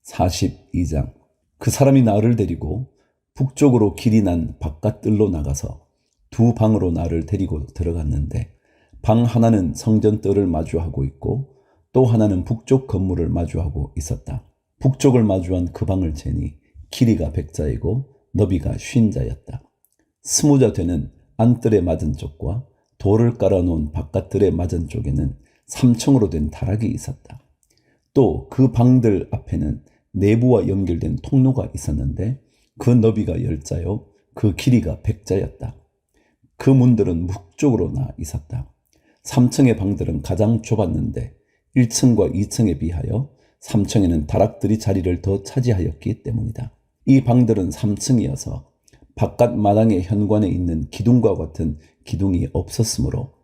42장. 그 사람이 나를 데리고 북쪽으로 길이 난 바깥뜰로 나가서 두 방으로 나를 데리고 들어갔는데, 방 하나는 성전 뜰을 마주하고 있고 또 하나는 북쪽 건물을 마주하고 있었다. 북쪽을 마주한 그 방을 재니 길이가 100자이고 너비가 50자였다. 20자 되는 안뜰의 맞은쪽과 돌을 깔아놓은 바깥뜰의 맞은쪽에는 3층으로 된 다락이 있었다. 또 그 방들 앞에는 내부와 연결된 통로가 있었는데 그 너비가 10자요 그 길이가 100자였다. 그 문들은 북쪽으로 나 있었다. 3층의 방들은 가장 좁았는데 1층과 2층에 비하여 3층에는 다락들이 자리를 더 차지하였기 때문이다. 이 방들은 3층이어서 바깥 마당의 현관에 있는 기둥과 같은 기둥이 없었으므로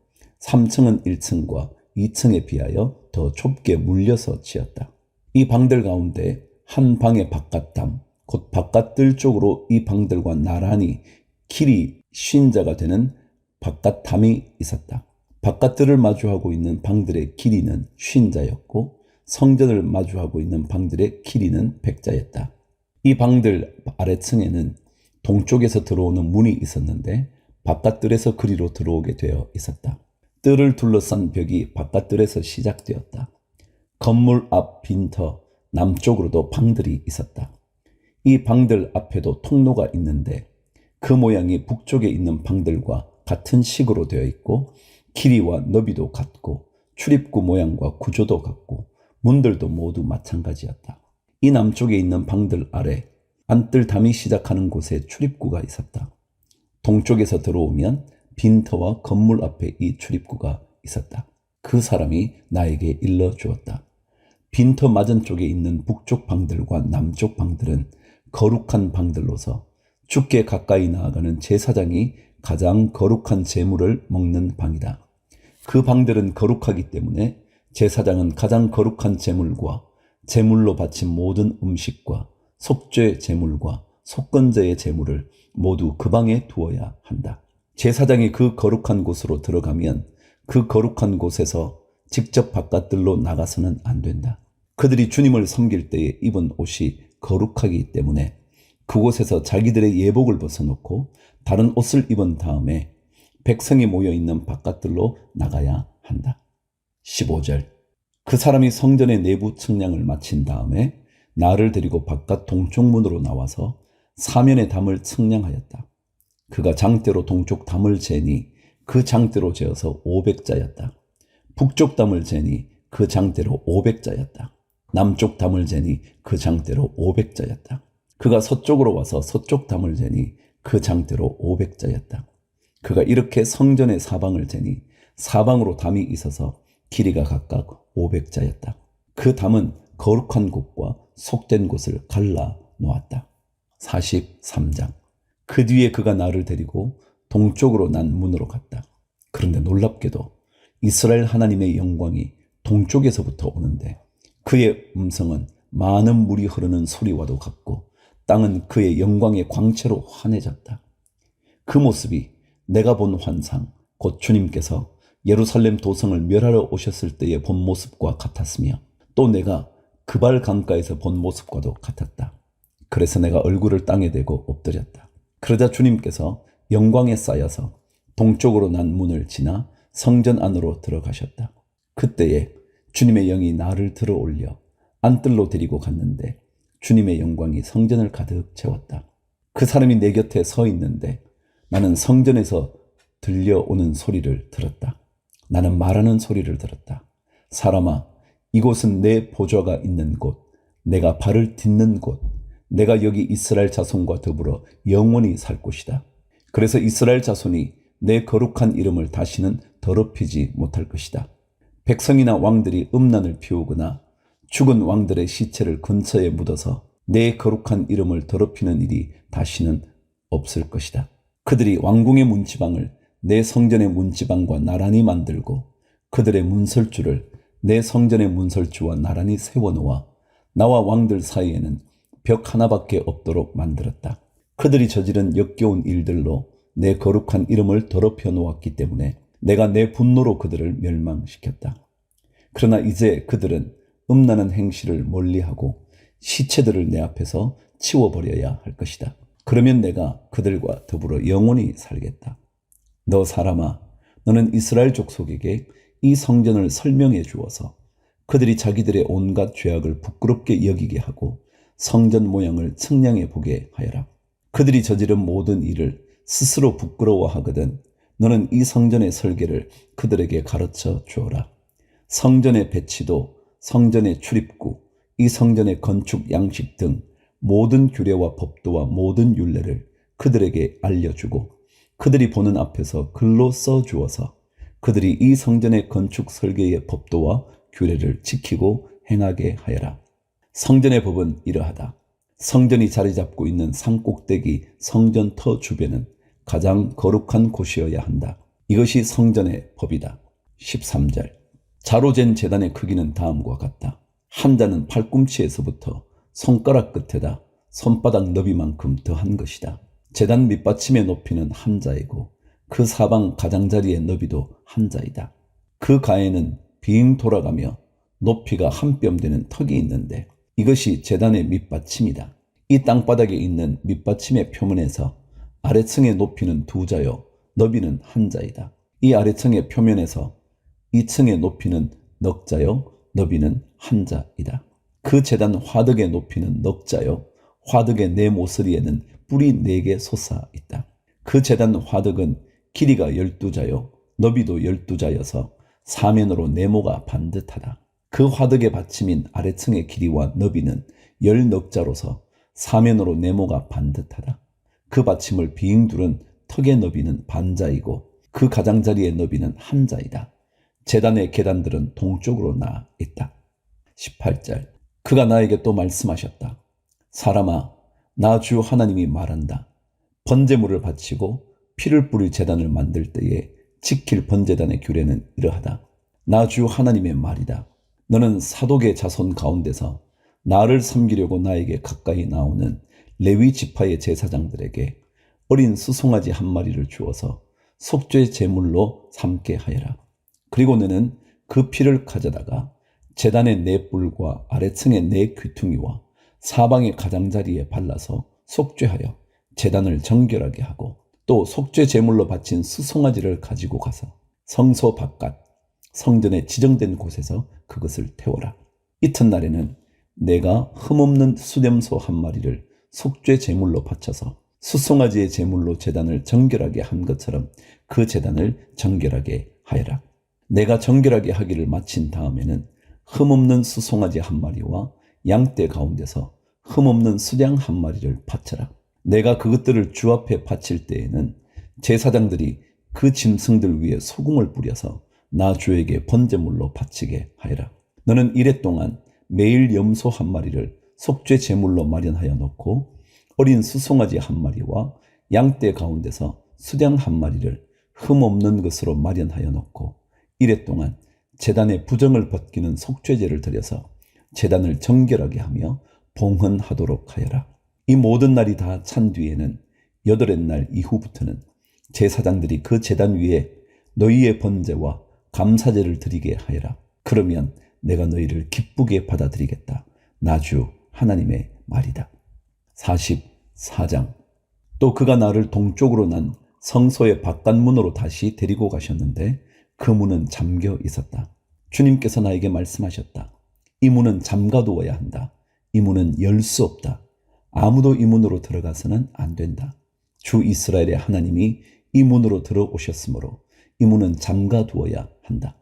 3층은 1층과 2층에 비하여 더 좁게 물려서 지었다. 이 방들 가운데 한 방의 바깥담, 곧 바깥뜰 쪽으로 이 방들과 나란히 길이 50자가 되는 바깥담이 있었다. 바깥뜰을 마주하고 있는 방들의 길이는 50자였고 성전을 마주하고 있는 방들의 길이는 100자였다. 이 방들 아래층에는 동쪽에서 들어오는 문이 있었는데 바깥뜰에서 그리로 들어오게 되어 있었다. 뜰을 둘러싼 벽이 바깥뜰에서 시작되었다. 건물 앞 빈터 남쪽으로도 방들이 있었다. 이 방들 앞에도 통로가 있는데 그 모양이 북쪽에 있는 방들과 같은 식으로 되어 있고 길이와 너비도 같고 출입구 모양과 구조도 같고 문들도 모두 마찬가지였다. 이 남쪽에 있는 방들 아래 안뜰 담이 시작하는 곳에 출입구가 있었다. 동쪽에서 들어오면 빈터와 건물 앞에 이 출입구가 있었다. 그 사람이 나에게 일러주었다. 빈터 맞은쪽에 있는 북쪽 방들과 남쪽 방들은 거룩한 방들로서 주께 가까이 나아가는 제사장이 가장 거룩한 제물을 먹는 방이다. 그 방들은 거룩하기 때문에 제사장은 가장 거룩한 제물과 제물로 바친 모든 음식과 속죄 제물과 속건제의 제물을 모두 그 방에 두어야 한다. 제사장이 그 거룩한 곳으로 들어가면 그 거룩한 곳에서 직접 바깥들로 나가서는 안 된다. 그들이 주님을 섬길 때에 입은 옷이 거룩하기 때문에 그곳에서 자기들의 예복을 벗어놓고 다른 옷을 입은 다음에 백성이 모여있는 바깥들로 나가야 한다. 15절. 그 사람이 성전의 내부 측량을 마친 다음에 나를 데리고 바깥 동쪽 문으로 나와서 사면의 담을 측량하였다. 그가 장대로 동쪽 담을 재니 그 장대로 재어서 500자였다. 북쪽 담을 재니 그 장대로 500자였다. 남쪽 담을 재니 그 장대로 500자였다. 그가 서쪽으로 와서 서쪽 담을 재니 그 장대로 500자였다. 그가 이렇게 성전의 사방을 재니 사방으로 담이 있어서 길이가 각각 500자였다. 그 담은 거룩한 곳과 속된 곳을 갈라 놓았다. 43장. 그 뒤에 그가 나를 데리고 동쪽으로 난 문으로 갔다. 그런데 놀랍게도 이스라엘 하나님의 영광이 동쪽에서부터 오는데 그의 음성은 많은 물이 흐르는 소리와도 같고 땅은 그의 영광의 광채로 환해졌다. 그 모습이 내가 본 환상, 곧 주님께서 예루살렘 도성을 멸하러 오셨을 때의 본 모습과 같았으며 또 내가 그발 강가에서 본 모습과도 같았다. 그래서 내가 얼굴을 땅에 대고 엎드렸다. 그러자 주님께서 영광에 쌓여서 동쪽으로 난 문을 지나 성전 안으로 들어가셨다. 그때에 주님의 영이 나를 들어 올려 안뜰로 데리고 갔는데 주님의 영광이 성전을 가득 채웠다. 그 사람이 내 곁에 서 있는데 나는 성전에서 들려오는 소리를 들었다. 나는 말하는 소리를 들었다. 사람아, 이곳은 내 보좌가 있는 곳, 내가 발을 딛는 곳, 내가 여기 이스라엘 자손과 더불어 영원히 살 곳이다. 그래서 이스라엘 자손이 내 거룩한 이름을 다시는 더럽히지 못할 것이다. 백성이나 왕들이 음란을 피우거나 죽은 왕들의 시체를 근처에 묻어서 내 거룩한 이름을 더럽히는 일이 다시는 없을 것이다. 그들이 왕궁의 문지방을 내 성전의 문지방과 나란히 만들고 그들의 문설주를 내 성전의 문설주와 나란히 세워놓아 나와 왕들 사이에는 벽 하나밖에 없도록 만들었다. 그들이 저지른 역겨운 일들로 내 거룩한 이름을 더럽혀 놓았기 때문에 내가 내 분노로 그들을 멸망시켰다. 그러나 이제 그들은 음란한 행실을 멀리하고 시체들을 내 앞에서 치워버려야 할 것이다. 그러면 내가 그들과 더불어 영원히 살겠다. 너 사람아, 너는 이스라엘 족속에게 이 성전을 설명해 주어서 그들이 자기들의 온갖 죄악을 부끄럽게 여기게 하고 성전 모양을 측량해 보게 하여라. 그들이 저지른 모든 일을 스스로 부끄러워하거든 너는 이 성전의 설계를 그들에게 가르쳐 주어라. 성전의 배치도, 성전의 출입구, 이 성전의 건축 양식 등 모든 규례와 법도와 모든 율례를 그들에게 알려주고 그들이 보는 앞에서 글로 써주어서 그들이 이 성전의 건축 설계의 법도와 규례를 지키고 행하게 하여라. 성전의 법은 이러하다. 성전이 자리 잡고 있는 산꼭대기 성전터 주변은 가장 거룩한 곳이어야 한다. 이것이 성전의 법이다. 13절. 자로 잰 제단의 크기는 다음과 같다. 한 자는 팔꿈치에서부터 손가락 끝에다 손바닥 너비만큼 더한 것이다. 제단 밑받침의 높이는 한 자이고 그 사방 가장자리의 너비도 한 자이다. 그 가에는 빙 돌아가며 높이가 한 뼘 되는 턱이 있는데 이것이 제단의 밑받침이다. 이 땅바닥에 있는 밑받침의 표면에서 아래층의 높이는 두 자요 너비는 한 자이다. 이 아래층의 표면에서 이 층의 높이는 넉 자요 너비는 한 자이다. 그 제단 화덕의 높이는 넉 자요 화덕의 네 모서리에는 뿔이 4개 솟아 있다. 그 제단 화덕은 길이가 12자요 너비도 12자여서 사면으로 네모가 반듯하다. 그 화덕의 받침인 아래층의 길이와 너비는 10넉자로서 사면으로 네모가 반듯하다. 그 받침을 빙 두른 턱의 너비는 반자이고 그 가장자리의 너비는 한 자이다. 제단의 계단들은 동쪽으로 나 있다. 18절. 그가 나에게 또 말씀하셨다. 사람아, 나 주 하나님이 말한다. 번제물을 바치고 피를 뿌릴 제단을 만들 때에 지킬 번제단의 규례는 이러하다. 나 주 하나님의 말이다. 너는 사독의 자손 가운데서 나를 섬기려고 나에게 가까이 나오는 레위 지파의 제사장들에게 어린 수송아지 한 마리를 주어서 속죄 제물로 삼게 하여라. 그리고 너는 그 피를 가져다가 제단의 네 뿔과 아래층의 네 귀퉁이와 사방의 가장자리에 발라서 속죄하여 제단을 정결하게 하고 또 속죄 제물로 바친 수송아지를 가지고 가서 성소 바깥 성전에 지정된 곳에서 그것을 태워라. 이튿날에는 내가 흠없는 수렴소 한 마리를 속죄 제물로 바쳐서 수송아지의 제물로 제단을 정결하게 한 것처럼 그 제단을 정결하게 하여라. 내가 정결하게 하기를 마친 다음에는 흠없는 수송아지 한 마리와 양떼 가운데서 흠없는 수양 한 마리를 바쳐라. 내가 그것들을 주 앞에 바칠 때에는 제사장들이 그 짐승들 위에 소금을 뿌려서 나 주에게 번제물로 바치게 하여라. 너는 이래 동안 매일 염소 한 마리를 속죄 제물로 마련하여 놓고 어린 수송아지 한 마리와 양떼 가운데서 수양 한 마리를 흠없는 것으로 마련하여 놓고 이래 동안 제단의 부정을 벗기는 속죄제를 드려서 제단을 정결하게 하며 봉헌하도록 하여라. 이 모든 날이 다 찬 뒤에는 8의 날 이후부터는 제사장들이 그 제단 위에 너희의 번제와 감사제를 드리게 하여라. 그러면 내가 너희를 기쁘게 받아들이겠다. 나 주 하나님의 말이다. 44장. 또 그가 나를 동쪽으로 난 성소의 바깥문으로 다시 데리고 가셨는데 그 문은 잠겨 있었다. 주님께서 나에게 말씀하셨다. 이 문은 잠가두어야 한다. 이 문은 열 수 없다. 아무도 이 문으로 들어가서는 안 된다. 주 이스라엘의 하나님이 이 문으로 들어오셨으므로 이 문은 잠가두어야 한다.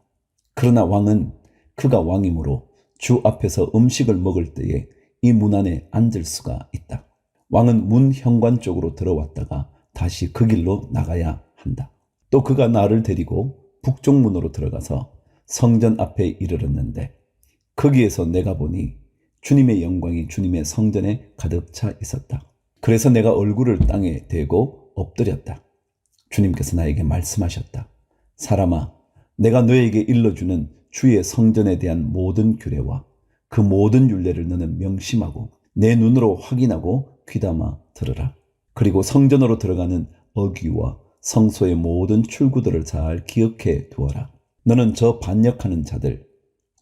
그러나 왕은 그가 왕이므로 주 앞에서 음식을 먹을 때에 이 문 안에 앉을 수가 있다. 왕은 문 현관 쪽으로 들어왔다가 다시 그 길로 나가야 한다. 또 그가 나를 데리고 북쪽 문으로 들어가서 성전 앞에 이르렀는데 거기에서 내가 보니 주님의 영광이 주님의 성전에 가득 차 있었다. 그래서 내가 얼굴을 땅에 대고 엎드렸다. 주님께서 나에게 말씀하셨다. 사람아, 내가 너에게 일러주는 주의 성전에 대한 모든 규례와 그 모든 율례를 너는 명심하고 내 눈으로 확인하고 귀담아 들으라. 그리고 성전으로 들어가는 어귀와 성소의 모든 출구들을 잘 기억해 두어라. 너는 저 반역하는 자들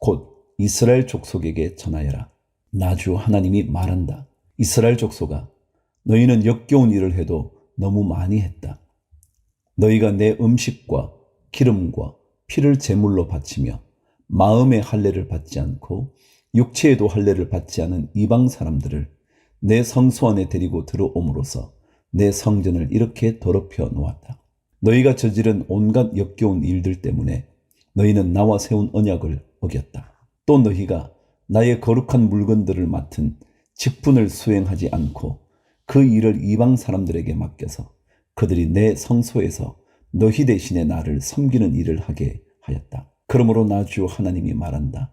곧 이스라엘 족속에게 전하여라. 나주 하나님이 말한다. 이스라엘 족속아, 너희는 역겨운 일을 해도 너무 많이 했다. 너희가 내 음식과 기름과 피를 제물로 바치며 마음의 할례를 받지 않고 육체에도 할례를 받지 않은 이방 사람들을 내 성소 안에 데리고 들어옴으로써 내 성전을 이렇게 더럽혀 놓았다. 너희가 저지른 온갖 역겨운 일들 때문에 너희는 나와 세운 언약을 어겼다. 또 너희가 나의 거룩한 물건들을 맡은 직분을 수행하지 않고 그 일을 이방 사람들에게 맡겨서 그들이 내 성소에서 너희 대신에 나를 섬기는 일을 하게 하였다. 그러므로 나 주 하나님이 말한다.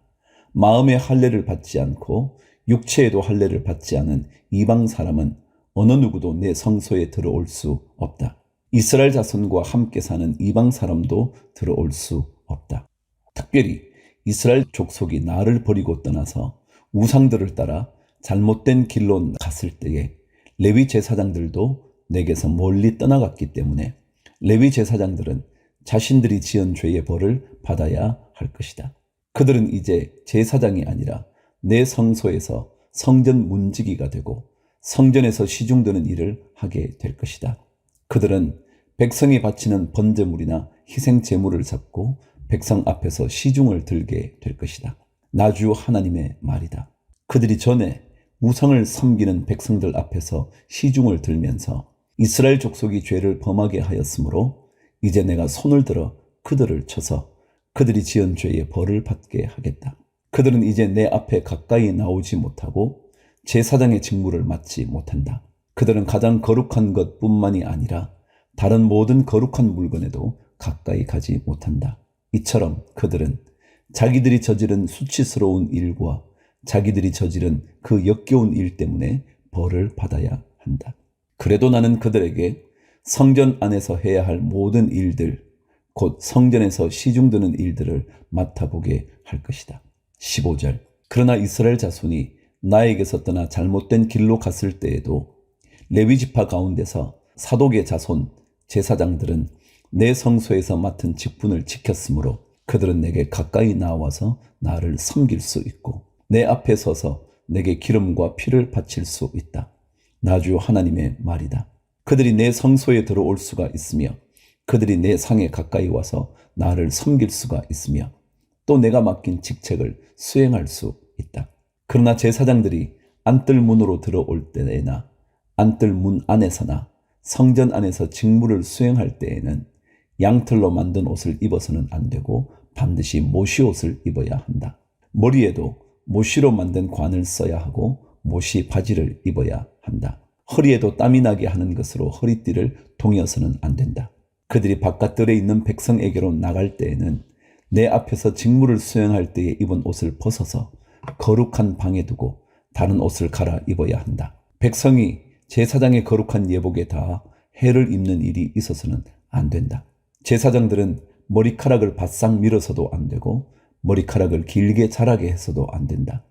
마음의 할례를 받지 않고 육체에도 할례를 받지 않은 이방 사람은 어느 누구도 내 성소에 들어올 수 없다. 이스라엘 자손과 함께 사는 이방 사람도 들어올 수 없다. 특별히 이스라엘 족속이 나를 버리고 떠나서 우상들을 따라 잘못된 길로 갔을 때에 레위 제사장들도 내게서 멀리 떠나갔기 때문에 레위 제사장들은 자신들이 지은 죄의 벌을 받아야 할 것이다. 그들은 이제 제사장이 아니라 내 성소에서 성전 문지기가 되고 성전에서 시중드는 일을 하게 될 것이다. 그들은 백성이 바치는 번제물이나 희생 제물을 잡고 백성 앞에서 시중을 들게 될 것이다. 나 주 하나님의 말이다. 그들이 전에 우상을 섬기는 백성들 앞에서 시중을 들면서 이스라엘 족속이 죄를 범하게 하였으므로 이제 내가 손을 들어 그들을 쳐서 그들이 지은 죄의 벌을 받게 하겠다. 그들은 이제 내 앞에 가까이 나오지 못하고 제사장의 직무를 맡지 못한다. 그들은 가장 거룩한 것뿐만이 아니라 다른 모든 거룩한 물건에도 가까이 가지 못한다. 이처럼 그들은 자기들이 저지른 수치스러운 일과 자기들이 저지른 그 역겨운 일 때문에 벌을 받아야 한다. 그래도 나는 그들에게 성전 안에서 해야 할 모든 일들, 곧 성전에서 시중드는 일들을 맡아보게 할 것이다. 15절. 그러나 이스라엘 자손이 나에게서 떠나 잘못된 길로 갔을 때에도 레위 지파 가운데서 사독의 자손 제사장들은 내 성소에서 맡은 직분을 지켰으므로 그들은 내게 가까이 나와서 나를 섬길 수 있고 내 앞에 서서 내게 기름과 피를 바칠 수 있다. 나 주 하나님의 말이다. 그들이 내 성소에 들어올 수가 있으며 그들이 내 상에 가까이 와서 나를 섬길 수가 있으며 또 내가 맡긴 직책을 수행할 수 있다. 그러나 제사장들이 안뜰 문으로 들어올 때에나 안뜰 문 안에서나 성전 안에서 직무를 수행할 때에는 양털로 만든 옷을 입어서는 안 되고 반드시 모시옷을 입어야 한다. 머리에도 모시로 만든 관을 써야 하고 모시 바지를 입어야 한다. 허리에도 땀이 나게 하는 것으로 허리띠를 동여서는 안 된다. 그들이 바깥들에 있는 백성에게로 나갈 때에는 내 앞에서 직무를 수행할 때에 입은 옷을 벗어서 거룩한 방에 두고 다른 옷을 갈아 입어야 한다. 백성이 제사장의 거룩한 예복에 닿아 해를 입는 일이 있어서는 안 된다. 제사장들은 머리카락을 바싹 밀어서도 안 되고 머리카락을 길게 자라게 해서도 안 된다.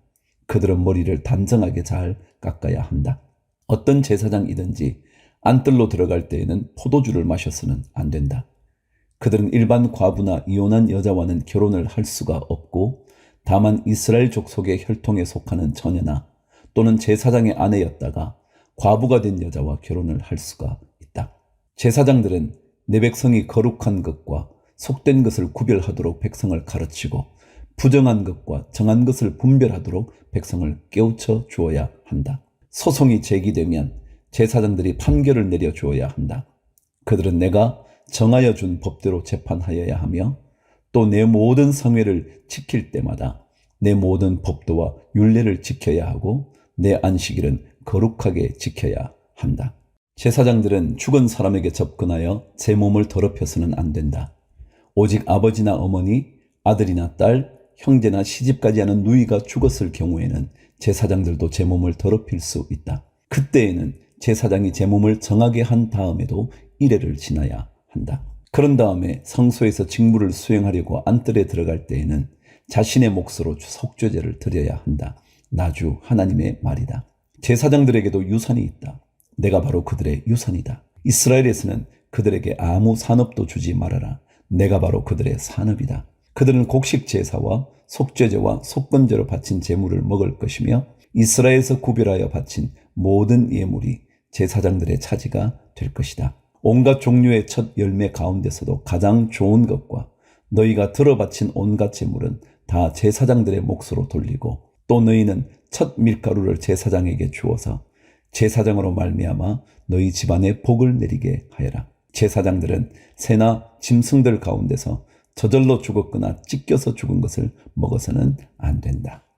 그들은 머리를 단정하게 잘 깎아야 한다. 어떤 제사장이든지 안뜰로 들어갈 때에는 포도주를 마셔서는 안 된다. 그들은 일반 과부나 이혼한 여자와는 결혼을 할 수가 없고 다만 이스라엘 족속의 혈통에 속하는 처녀나 또는 제사장의 아내였다가 과부가 된 여자와 결혼을 할 수가 있다. 제사장들은 내 백성이 거룩한 것과 속된 것을 구별하도록 백성을 가르치고 부정한 것과 정한 것을 분별하도록 백성을 깨우쳐 주어야 한다. 소송이 제기되면 제사장들이 판결을 내려 주어야 한다. 그들은 내가 정하여 준 법대로 재판하여야 하며 또 내 모든 성회를 지킬 때마다 내 모든 법도와 율례를 지켜야 하고 내 안식일은 거룩하게 지켜야 한다. 제사장들은 죽은 사람에게 접근하여 제 몸을 더럽혀서는 안 된다. 오직 아버지나 어머니, 아들이나 딸, 형제나 시집까지 하는 누이가 죽었을 경우에는 제사장들도 제 몸을 더럽힐 수 있다. 그때에는 제사장이 제 몸을 정하게 한 다음에도 이래를 지나야 한다. 그런 다음에 성소에서 직무를 수행하려고 안뜰에 들어갈 때에는 자신의 몫으로 속죄제를 드려야 한다. 나 주 하나님의 말이다. 제사장들에게도 유산이 있다. 내가 바로 그들의 유산이다. 이스라엘에서는 그들에게 아무 산업도 주지 말아라. 내가 바로 그들의 산업이다. 그들은 곡식 제사와 속죄제와 속건제로 바친 제물을 먹을 것이며 이스라엘에서 구별하여 바친 모든 예물이 제사장들의 차지가 될 것이다. 온갖 종류의 첫 열매 가운데서도 가장 좋은 것과 너희가 들어 바친 온갖 제물은 다 제사장들의 몫으로 돌리고 또 너희는 첫 밀가루를 제사장에게 주어서 제사장으로 말미암아 너희 집안에 복을 내리게 하여라. 제사장들은 새나 짐승들 가운데서 저절로 죽었거나 찢겨서 죽은 것을 먹어서는 안 된다.